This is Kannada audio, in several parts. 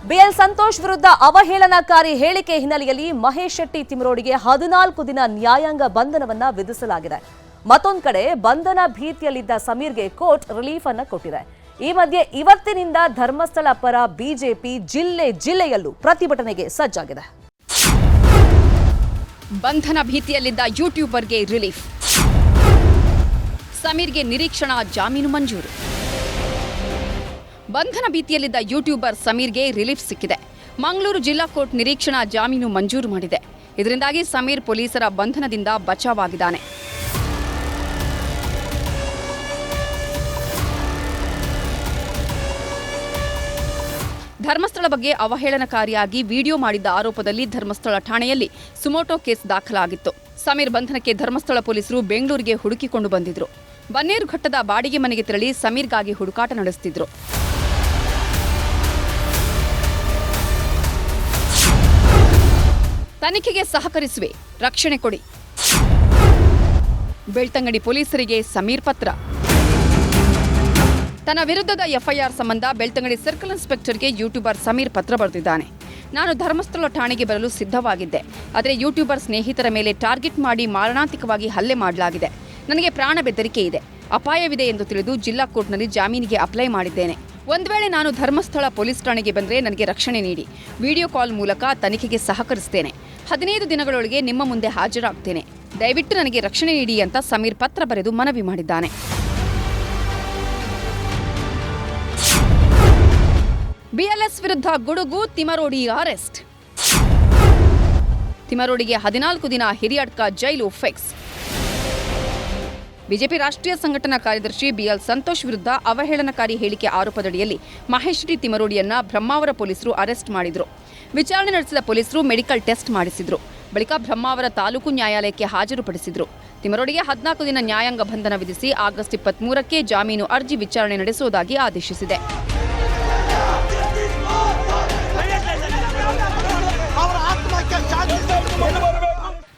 ಬಿಎಲ್ ಸಂತೋಷ್ ವಿರುದ್ಧ ಅವಹೇಳನಕಾರಿ ಹೇಳಿಕೆ ಹಿನ್ನೆಲೆಯಲ್ಲಿ ಮಹೇಶ್ ಶೆಟ್ಟಿ ತಿಮರೋಡಿಗೆ 14 ದಿನ ನ್ಯಾಯಾಂಗ ಬಂಧನವನ್ನ ವಿಧಿಸಲಾಗಿದೆ. ಮತ್ತೊಂದು ಕಡೆ ಬಂಧನ ಭೀತಿಯಲ್ಲಿದ್ದ ಸಮೀರ್ಗೆ ಕೋರ್ಟ್ ರಿಲೀಫ್ ಅನ್ನು ಕೊಟ್ಟಿದೆ. ಈ ಮಧ್ಯೆ ಇವತ್ತಿನಿಂದ ಧರ್ಮಸ್ಥಳ ಪರ ಬಿಜೆಪಿ ಜಿಲ್ಲೆಯಲ್ಲೂ ಪ್ರತಿಭಟನೆಗೆ ಸಜ್ಜಾಗಿದೆ. ಬಂಧನ ಭೀತಿಯಲ್ಲಿದ್ದ ಯೂಟ್ಯೂಬರ್ಗೆ ರಿಲೀಫ್, ಸಮೀರ್ಗೆ ನಿರೀಕ್ಷಣಾ ಜಾಮೀನು ಮಂಜೂರು. ಬಂಧನ ಭೀತಿಯಲ್ಲಿದ್ದ ಯೂಟ್ಯೂಬರ್ ಸಮೀರ್ಗೆ ರಿಲೀಫ್ ಸಿಕ್ಕಿದೆ. ಮಂಗಳೂರು ಜಿಲ್ಲಾ ಕೋರ್ಟ್ ನಿರೀಕ್ಷಣಾ ಜಾಮೀನು ಮಂಜೂರು ಮಾಡಿದೆ. ಇದರಿಂದಾಗಿ ಸಮೀರ್ ಪೊಲೀಸರ ಬಂಧನದಿಂದ ಬಚಾವಾಗಿದ್ದಾನೆ. ಧರ್ಮಸ್ಥಳ ಬಗ್ಗೆ ಅವಹೇಳನಕಾರಿಯಾಗಿ ವಿಡಿಯೋ ಮಾಡಿದ್ದ ಆರೋಪದಲ್ಲಿ ಧರ್ಮಸ್ಥಳ ಠಾಣೆಯಲ್ಲಿ ಸುಮೋಟೋ ಕೇಸ್ ದಾಖಲಾಗಿತ್ತು. ಸಮೀರ್ ಬಂಧನಕ್ಕೆ ಧರ್ಮಸ್ಥಳ ಪೊಲೀಸರು ಬೆಂಗಳೂರಿಗೆ ಹುಡುಕಿಕೊಂಡು ಬಂದಿದ್ರು. ಬನ್ನೇರುಘಟ್ಟದ ಬಾಡಿಗೆ ಮನೆಗೆ ತೆರಳಿ ಸಮೀರ್ಗಾಗಿ ಹುಡುಕಾಟ ನಡೆಸುತ್ತಿದ್ರು. ತನಿಖೆಗೆ ಸಹಕರಿಸುವೆ, ರಕ್ಷಣೆ ಕೊಡಿ. ಬೆಳ್ತಂಗಡಿ ಪೊಲೀಸರಿಗೆ ಸಮೀರ್ ಪತ್ರ. ತನ್ನ ವಿರುದ್ಧದ ಎಫ್ಐಆರ್ ಸಂಬಂಧ ಬೆಳ್ತಂಗಡಿ ಸರ್ಕಲ್ ಇನ್ಸ್ಪೆಕ್ಟರ್ಗೆ ಯೂಟ್ಯೂಬರ್ ಸಮೀರ್ ಪತ್ರ ಬರೆದಿದ್ದಾನೆ. ನಾನು ಧರ್ಮಸ್ಥಳ ಠಾಣೆಗೆ ಬರಲು ಸಿದ್ಧವಾಗಿದ್ದೆ. ಆದರೆ ಯೂಟ್ಯೂಬರ್ ಸ್ನೇಹಿತರ ಮೇಲೆ ಟಾರ್ಗೆಟ್ ಮಾಡಿ ಮಾರಣಾಂತಿಕವಾಗಿ ಹಲ್ಲೆ ಮಾಡಲಾಗಿದೆ. ನನಗೆ ಪ್ರಾಣ ಬೆದರಿಕೆ ಇದೆ, ಅಪಾಯವಿದೆ ಎಂದು ತಿಳಿದು ಜಿಲ್ಲಾ ಕೋರ್ಟ್ನಲ್ಲಿ ಜಾಮೀನಿಗೆ ಅಪ್ಲೈ ಮಾಡಿದ್ದೇನೆ. ಒಂದು ವೇಳೆ ನಾನು ಧರ್ಮಸ್ಥಳ ಪೊಲೀಸ್ ಠಾಣೆಗೆ ಬಂದರೆ ನನಗೆ ರಕ್ಷಣೆ ನೀಡಿ. ವಿಡಿಯೋ ಕಾಲ್ ಮೂಲಕ ತನಿಖೆಗೆ ಸಹಕರಿಸುತ್ತೇನೆ. 15 ದಿನಗಳೊಳಗೆ ನಿಮ್ಮ ಮುಂದೆ ಹಾಜರಾಗ್ತೇನೆ. ದಯವಿಟ್ಟು ನನಗೆ ರಕ್ಷಣೆ ನೀಡಿ ಅಂತ ಸಮೀರ್ ಪತ್ರ ಬರೆದು ಮನವಿ ಮಾಡಿದ್ದಾನೆ. ಬಿಎಲ್ಎಸ್ ವಿರುದ್ಧ ಗುಡುಗು, ತಿಮರೋಡಿ ಅರೆಸ್ಟ್. ತಿಮರೋಡಿಗೆ 14 ದಿನ ಹಿರಿಯಡ್ಕ ಜೈಲು ಫಿಕ್ಸ್. ಬಿಜೆಪಿ ರಾಷ್ಟ್ರೀಯ ಸಂಘಟನಾ ಕಾರ್ಯದರ್ಶಿ ಬಿಎಲ್ ಸಂತೋಷ್ ವಿರುದ್ಧ ಅವಹೇಳನಕಾರಿ ಹೇಳಿಕೆ ಆರೋಪದಡಿಯಲ್ಲಿ ಮಹೇಶ್ ಶೆಟ್ಟಿ ತಿಮರೋಡಿಯನ್ನ ಬ್ರಹ್ಮಾವರ ಪೊಲೀಸರು ಅರೆಸ್ಟ್ ಮಾಡಿದ್ರು. ವಿಚಾರಣೆ ನಡೆಸಿದ ಪೊಲೀಸರು ಮೆಡಿಕಲ್ ಟೆಸ್ಟ್ ಮಾಡಿಸಿದ್ರು. ಬಳಿಕ ಬ್ರಹ್ಮಾವರ ತಾಲೂಕು ನ್ಯಾಯಾಲಯಕ್ಕೆ ಹಾಜರುಪಡಿಸಿದ್ರು. ತಿಮರೋಡಿಗೆ 14 ದಿನ ನ್ಯಾಯಾಂಗ ಬಂಧನ ವಿಧಿಸಿ ಆಗಸ್ಟ್ 23ಕ್ಕೆ ಜಾಮೀನು ಅರ್ಜಿ ವಿಚಾರಣೆ ನಡೆಸುವುದಾಗಿ ಆದೇಶಿಸಿದೆ.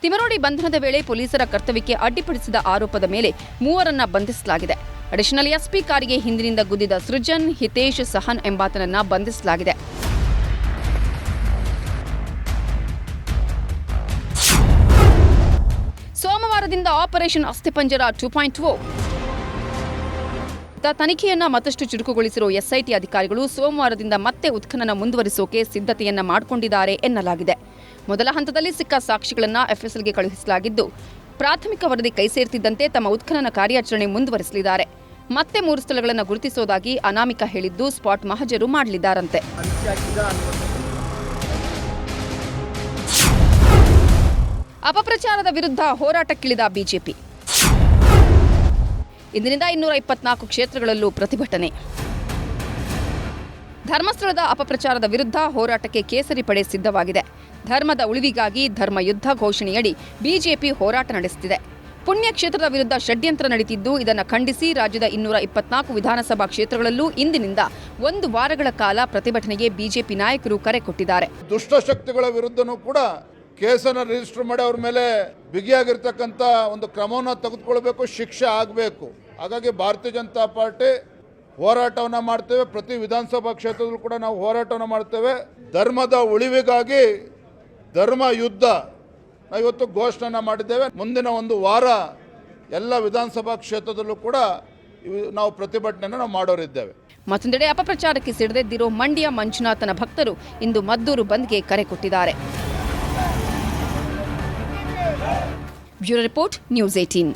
ತಿಮರೋಡಿ ಬಂಧನದ ವೇಳೆ ಪೊಲೀಸರ ಕರ್ತವ್ಯಕ್ಕೆ ಅಡ್ಡಿಪಡಿಸಿದ ಆರೋಪದ ಮೇಲೆ 3 ಬಂಧಿಸಲಾಗಿದೆ. ಅಡಿಷನಲ್ ಎಸ್ಪಿ ಕಾರಿಗೆ ಹಿಂದಿನಿಂದ ಗುದ್ದಿದ ಸೃಜನ್, ಹಿತೇಶ್, ಸಹನ್ ಎಂಬಾತನನ್ನ ಬಂಧಿಸಲಾಗಿದೆ. ಸೋಮವಾರದಿಂದ ಆಪರೇಷನ್ ಅಸ್ಥಿಪಂಜರ 2.0 ತನಿಖೆಯನ್ನ ಮತ್ತಷ್ಟು ಚುರುಕುಗೊಳಿಸಿರುವ ಎಸ್ಐಟಿ ಅಧಿಕಾರಿಗಳು ಸೋಮವಾರದಿಂದ ಮತ್ತೆ ಉತ್ಖನನ ಮುಂದುವರಿಸೋಕೆ ಸಿದ್ಧತೆಯನ್ನ ಮಾಡಿಕೊಂಡಿದ್ದಾರೆ ಎನ್ನಲಾಗಿದೆ. ಮೊದಲ ಹಂತದಲ್ಲಿ ಸಿಕ್ಕ ಸಾಕ್ಷಿಗಳನ್ನು ಎಫ್ಎಸ್ಎಲ್ಗೆ ಕಳುಹಿಸಲಾಗಿದ್ದು, ಪ್ರಾಥಮಿಕ ವರದಿ ಕೈ ಸೇರ್ತಿದ್ದಂತೆ ತಮ್ಮ ಉತ್ಖನನ ಕಾರ್ಯಾಚರಣೆ ಮುಂದುವರಿಸಲಿದ್ದಾರೆ. ಮತ್ತೆ 3 ಸ್ಥಳಗಳನ್ನು ಗುರುತಿಸುವುದಾಗಿ ಅನಾಮಿಕಾ ಹೇಳಿದ್ದು, ಸ್ಪಾಟ್ ಮಹಜರು ಮಾಡಲಿದ್ದಾರಂತೆ. ಅಪಪ್ರಚಾರದ ವಿರುದ್ಧ ಹೋರಾಟಕ್ಕಿಳಿದ ಬಿಜೆಪಿ. ಇಂದಿನಿಂದ 224 ಕ್ಷೇತ್ರಗಳಲ್ಲೂ ಪ್ರತಿಭಟನೆ. ಧರ್ಮಸ್ಥಳದ ಅಪಪ್ರಚಾರದ ವಿರುದ್ಧ ಹೋರಾಟಕ್ಕೆ ಕೇಸರಿ ಪಡೆ ಸಿದ್ಧವಾಗಿದೆ. ಧರ್ಮದ ಉಳಿವಿಗಾಗಿ ಧರ್ಮ ಯುದ್ಧ ಘೋಷಣೆಯಡಿ ಬಿಜೆಪಿ ಹೋರಾಟ ನಡೆಸುತ್ತಿದೆ. ಪುಣ್ಯಕ್ಷೇತ್ರದ ವಿರುದ್ಧ ಷಡ್ಯಂತ್ರ ನಡೆದಿದ್ದು, ಇದನ್ನು ಖಂಡಿಸಿ ರಾಜ್ಯದ 224 ವಿಧಾನಸಭಾ ಕ್ಷೇತ್ರಗಳಲ್ಲೂ ಇಂದಿನಿಂದ 1 ವಾರಗಳ ಕಾಲ ಪ್ರತಿಭಟನೆಗೆ ಬಿಜೆಪಿ ನಾಯಕರು ಕರೆ ಕೊಟ್ಟಿದ್ದಾರೆ. ದುಷ್ಟಶಕ್ತಿಗಳ ವಿರುದ್ಧನೂ ಕೂಡ ಕೇಸನ್ನು ರಿಜಿಸ್ಟರ್ ಮಾಡಿ ಅವ್ರ ಮೇಲೆ ಬಿಗಿಯಾಗಿರ್ತಕ್ಕಂಥ ಒಂದು ಕ್ರಮವನ್ನು ತೆಗೆದುಕೊಳ್ಬೇಕು, ಶಿಕ್ಷೆ ಆಗಬೇಕು. ಹಾಗಾಗಿ ಭಾರತೀಯ ಜನತಾ ಪಾರ್ಟಿ ಹೋರಾಟವನ್ನು ಮಾಡ್ತೇವೆ. ಪ್ರತಿ ವಿಧಾನಸಭಾ ಕ್ಷೇತ್ರದಲ್ಲೂ ಕೂಡ ನಾವು ಹೋರಾಟವನ್ನು ಮಾಡ್ತೇವೆ. ಧರ್ಮದ ಉಳಿವಿಗಾಗಿ ಧರ್ಮ ಯುದ್ಧ ನಾವು ಇವತ್ತು ಘೋಷಣೆ ಮಾಡಿದ್ದೇವೆ. ಮುಂದಿನ 1 ವಾರ ಎಲ್ಲ ವಿಧಾನಸಭಾ ಕ್ಷೇತ್ರದಲ್ಲೂ ಕೂಡ ನಾವು ಪ್ರತಿಭಟನೆಯನ್ನು ನಾವು ಮಾಡೋರಿದ್ದೇವೆ. ಮತ್ತೊಂದೆಡೆ ಅಪಪ್ರಚಾರಕ್ಕೆ ಸಿಡಿದೆದ್ದಿರೋ ಮಂಡ್ಯ ಮಂಜುನಾಥನ ಭಕ್ತರು ಇಂದು ಮದ್ದೂರು ಬಂದ್ಗೆ ಕರೆ ಕೊಟ್ಟಿದ್ದಾರೆ. Bureau report, news 18.